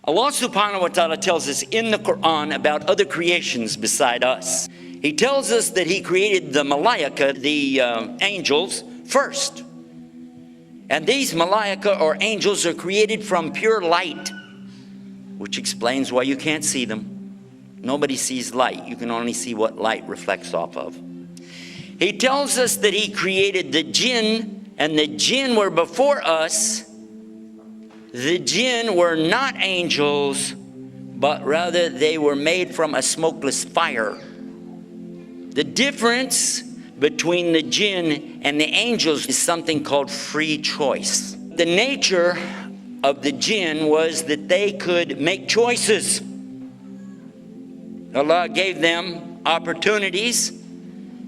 Allah subhanahu wa ta'ala tells us in the Quran about other creations beside us. He tells us that He created the malaika, the angels, first. And these malaika or angels are created from pure light, which explains why you can't see them. Nobody sees light. You can only see what light reflects off of. He tells us that He created the jinn, and the jinn were before us. The jinn were not angels, but rather they were made from a smokeless fire. The difference between the jinn and the angels is something called free choice. The nature of the jinn was that they could make choices. Allah gave them opportunities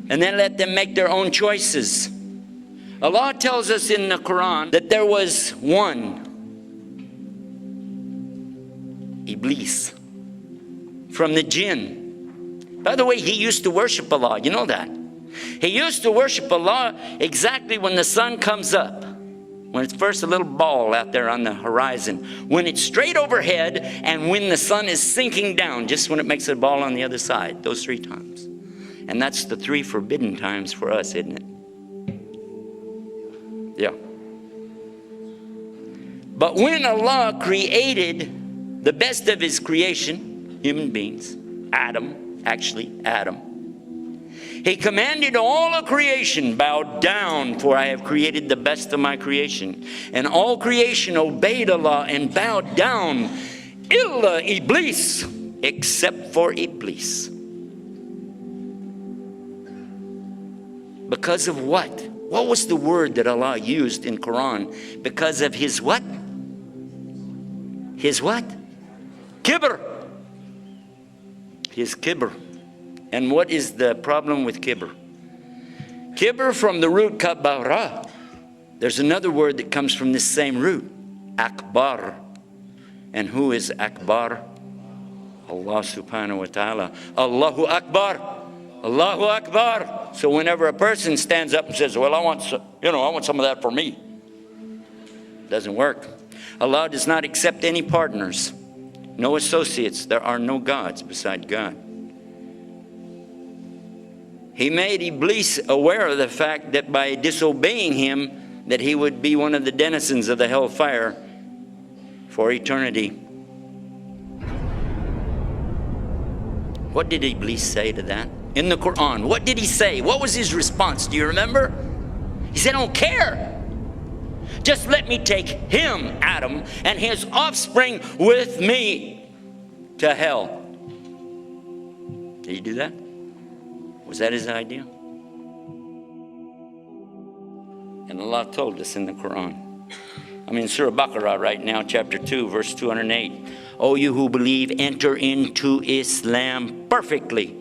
and then let them make their own choices. Allah tells us in the Quran that there was one, Iblis, from the jinn. By the way, he used to worship Allah, you know that. He used to worship Allah exactly when the sun comes up, when it's first a little ball out there on the horizon, when it's straight overhead, and when the sun is sinking down, just when it makes a ball on the other side, those 3 times. And that's the 3 forbidden times for us, isn't it? Yeah. But when Allah created the best of His creation, human beings, Adam, He commanded all of creation, bow down, for I have created the best of my creation. And all creation obeyed Allah and bowed down, illa Iblis, except for Iblis. Because of what? What was the word that Allah used in Quran? Because of his what? His what? Kibr. His kibr. And what is the problem with kibr? Kibr from the root kabara. There's another word that comes from this same root, akbar. And who is akbar? Allah subhanahu wa ta'ala. Allahu akbar. Allahu akbar. So whenever a person stands up and says, well, I want some of that for me, doesn't work. Allah does not accept any partners, no associates. There are no gods beside God. He made Iblis aware of the fact that by disobeying him, that he would be one of the denizens of the hellfire for eternity. What did Iblis say to that? In the Quran, what did he say? What was his response? Do you remember? He said, I don't care. Just let me take him, Adam, and his offspring with me to hell. Did he do that? Was that his idea? And Allah told us in the Quran. I'm in Surah Baqarah right now, chapter 2, verse 208. O you who believe, enter into Islam perfectly.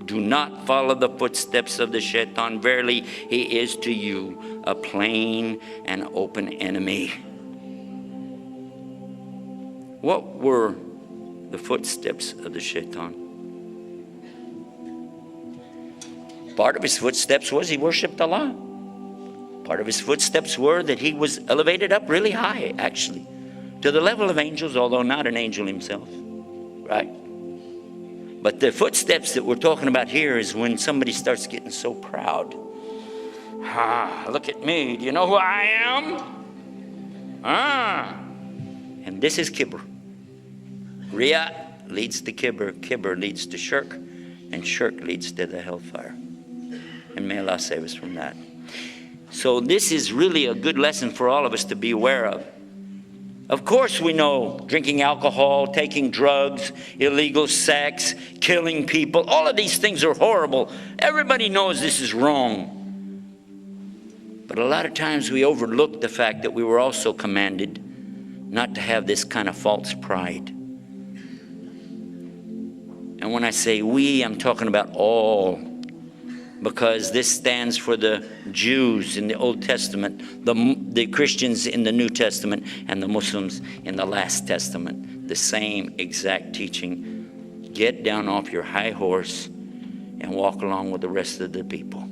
Do not follow the footsteps of the shaitan. Verily, he is to you a plain and open enemy. What were the footsteps of the shaitan? Part of his footsteps was he worshipped Allah. Part of his footsteps were that he was elevated up really high, actually, to the level of angels, although not an angel himself, right? But the footsteps that we're talking about here is when somebody starts getting so proud. Look at me. Do you know who I am? And this is kibr. Riya leads to kibr. Kibr leads to shirk. And shirk leads to the hellfire. And may Allah save us from that. So this is really a good lesson for all of us to be aware of. Of course we know drinking alcohol, taking drugs, illegal sex, killing people, all of these things are horrible. Everybody knows this is wrong. But a lot of times we overlook the fact that we were also commanded not to have this kind of false pride. And when I say we, I'm talking about all. Because this stands for the Jews in the Old Testament, the Christians in the New Testament, and the Muslims in the Last Testament. The same exact teaching. Get down off your high horse and walk along with the rest of the people.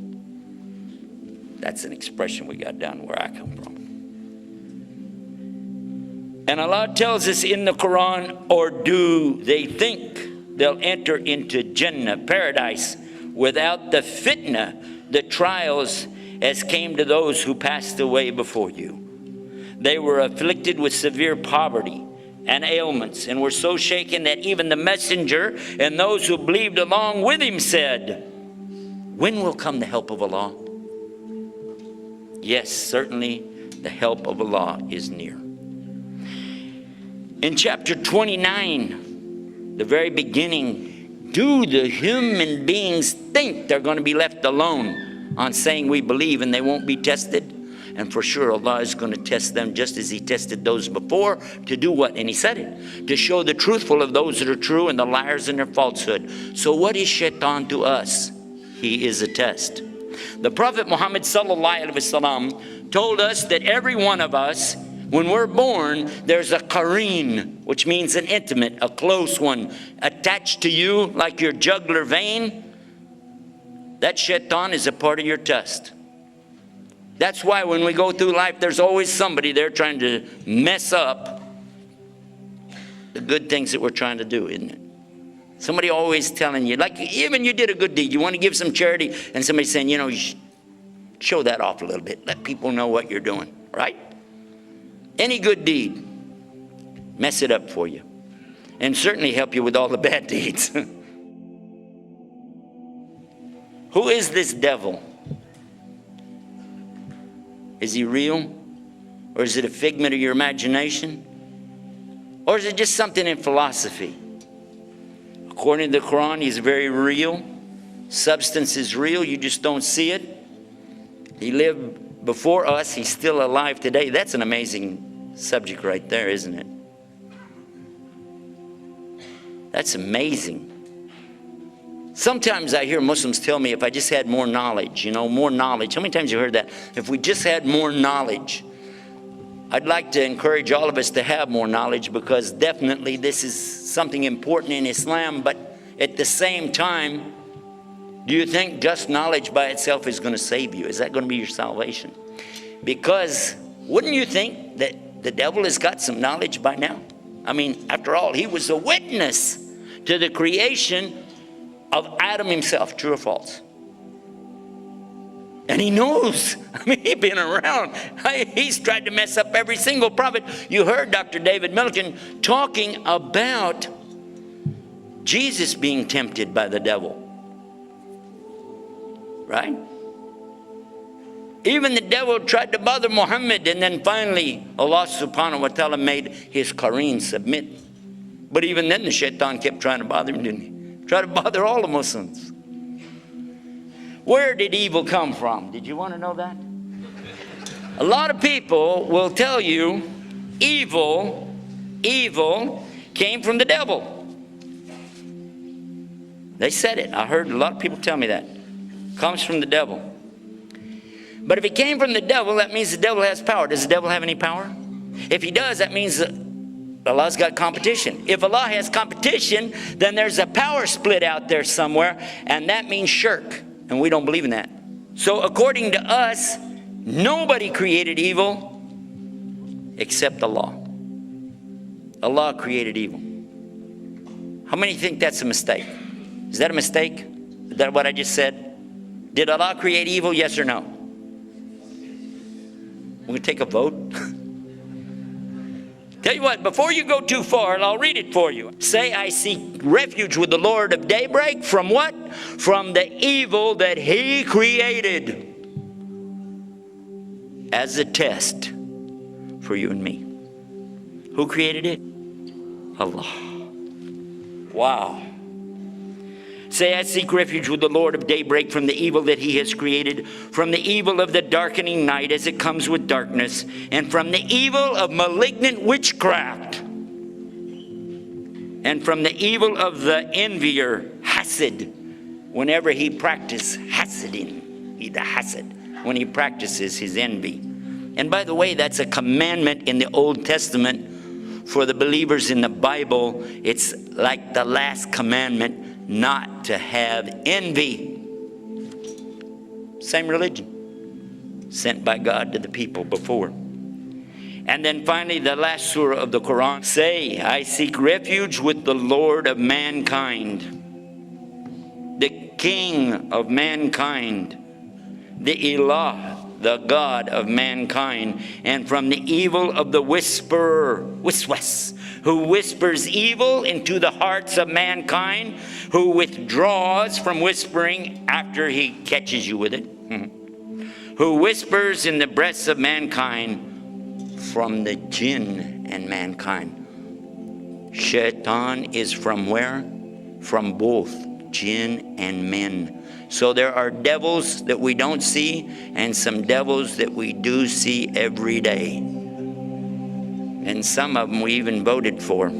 That's an expression we got down where I come from. And Allah tells us in the Quran, or do they think they'll enter into Jannah, paradise, without the fitna, the trials, as came to those who passed away before you? They were afflicted with severe poverty and ailments, and were so shaken that even the messenger and those who believed along with him said, when will come the help of Allah? Yes, certainly the help of Allah is near. In chapter 29, the very beginning, do the human beings think they're going to be left alone on saying we believe and they won't be tested? And for sure, Allah is going to test them just as He tested those before, to do what? And He said it, to show the truthful of those that are true and the liars in their falsehood. So what is shaitan to us? He is a test. The Prophet Muhammad sallallahu alaihi wasallam told us that every one of us, when we're born, there's a qareen, which means an intimate, a close one, attached to you like your jugular vein. That shaitan is a part of your test. That's why when we go through life, there's always somebody there trying to mess up the good things that we're trying to do, isn't it? Somebody always telling you, like even you did a good deed, you want to give some charity, and somebody's saying, you know, you show that off a little bit. Let people know what you're doing, right? Any good deed, mess it up for you. And certainly help you with all the bad deeds. Who is this devil? Is he real? Or is it a figment of your imagination? Or is it just something in philosophy? According to the Quran, he's very real. Substance is real, you just don't see it. He lived before us, he's still alive today. That's an amazing subject right there, isn't it? That's amazing. Sometimes I hear Muslims tell me, if I just had more knowledge, you know, more knowledge. How many times have you heard that? If we just had more knowledge. I'd like to encourage all of us to have more knowledge, because definitely this is something important in Islam. But at the same time, do you think just knowledge by itself is going to save you? Is that going to be your salvation? Because wouldn't you think that the devil has got some knowledge by now? I mean, after all, he was a witness to the creation of Adam himself, true or false? And he knows. I mean, he's been around. He's tried to mess up every single prophet. You heard Dr. David Milliken talking about Jesus being tempted by the devil. Right? Even the devil tried to bother Muhammad, and then finally Allah subhanahu wa ta'ala made his qareen submit. But even then the shaitan kept trying to bother him, didn't he? Try to bother all the Muslims. Where did evil come from? Did you want to know that? A lot of people will tell you evil came from the devil. They said it. I heard a lot of people tell me that. Comes from the devil. But if it came from the devil, that means the devil has power. Does the devil have any power? If he does, that means Allah's got competition. If Allah has competition, then there's a power split out there somewhere, and that means shirk, and we don't believe in that. So according to us, nobody created evil except Allah. Allah created evil. How many think that's a mistake? Is that a mistake? Is that what I just said? Did Allah create evil, yes or no? We're going to take a vote. Tell you what, before you go too far, and I'll read it for you. Say, I seek refuge with the Lord of daybreak. From what? From the evil that He created as a test for you and me. Who created it? Allah. Wow. Say, I seek refuge with the Lord of daybreak from the evil that He has created, from the evil of the darkening night as it comes with darkness, and from the evil of malignant witchcraft, and from the evil of the envier, hasad, whenever he practices hasadin, the hasad, when he practices his envy. And by the way, that's a commandment in the Old Testament for the believers in the Bible. It's like the last commandment, not to have envy. Same religion sent by God to the people before. And then finally, the last surah of the Quran. Say, I seek refuge with the Lord of mankind, the King of mankind, the Ilah, the God of mankind, and from the evil of the whisperer, wiswas, who whispers evil into the hearts of mankind, who withdraws from whispering after he catches you with it, who whispers in the breasts of mankind, from the jinn and mankind. Shaitan is from where? From both jinn and men. So there are devils that we don't see and some devils that we do see every day. And some of them we even voted for.